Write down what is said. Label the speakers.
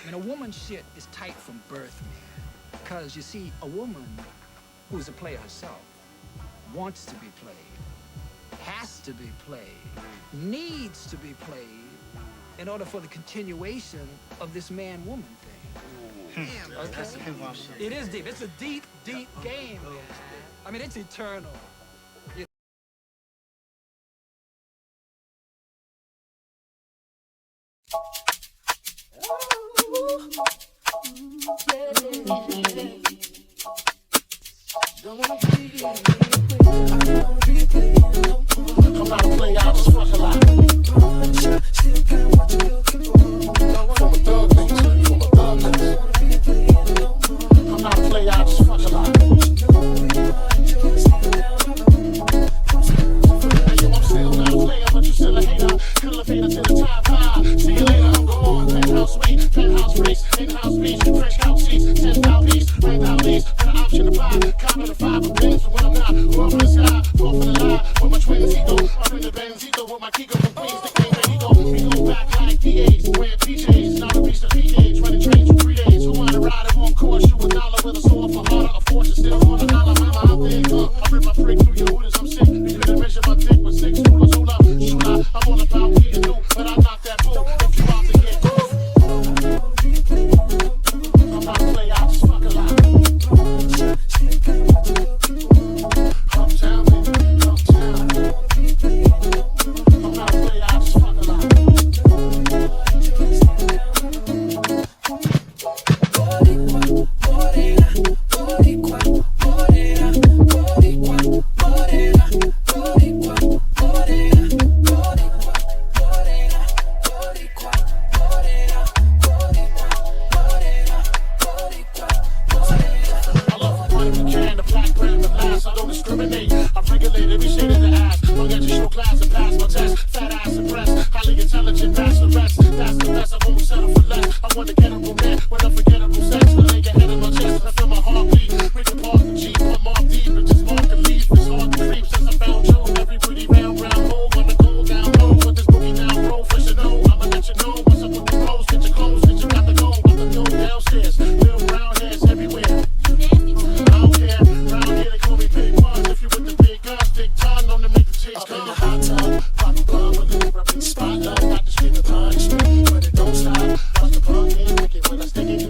Speaker 1: I mean, a woman's shit is tight from birth, man. Because, you see, a woman who's a player herself wants to be played, has to be played, needs to be played in order for the continuation of this man-woman thing. Damn, okay. It is deep. It's a deep, deep game, man. I mean, it's eternal.
Speaker 2: I'm not a player, I just fuck a lot. From a thug niggas, from a thug niggas. I'm not a player, I just fuck a lot. Hey, yo, I'm still not a player, but you still a hater. Elevator to the top high. See you later, I'm gone. Penthouse suite, penthouse race, in-house beach, fresh house seats, 10,000 east, rent out lease, got an option to buy. Cop in the 5 of Benz for when I'm not. Off in the sky, off in the lie. With my twins, he go up in the Benzito with my Kiko from Queens. The king where he go. We go back like DAs, wearing PJs. Now we reach the PKs, running trains for 3 days. Who wanna ride it on course? Shoot $1 with a sword for harder. A fortune still wanna holler. Mama out there, I rip my freak through your hooters. I'm sick. You couldn't measure my dick with 6 rulers. Hold up, shoot up. I'm all about getting new, but I knock that bull. If you out to get cool, I'm not a player, I just fuck a lot. Uptown, baby, uptown. I'm not a player, I just fuck a lot. I don't discriminate. I regulate every shade of the ass. Long as you show class and pass my test. Fat ass and breast. Highly intelligent, bachelorette. That's the best. I won't settle for less. I want to get a man with unforgettable sex. The leg ahead of my chest. I feel my heartbeat. We can park the Jeep. One more deep. But just mark the leaf. It's hard to creep since I found Joe. Everybody round hole. Wanna go down low. Put this boogie down low. Fresh and know. I'ma let you know. What's up with the clothes? Get your clothes. Get you got to go. About to go downstairs. Little brown hairs everywhere. I don't care. Round here they call me Big Buzz. If you with the big guns, big tongue, known to make the chicks come. Up in the hot tub, pop a bug with a rub in the spotlight. Got the scream of punch, but it don't stop. Watch the punk in, make it when I stick it.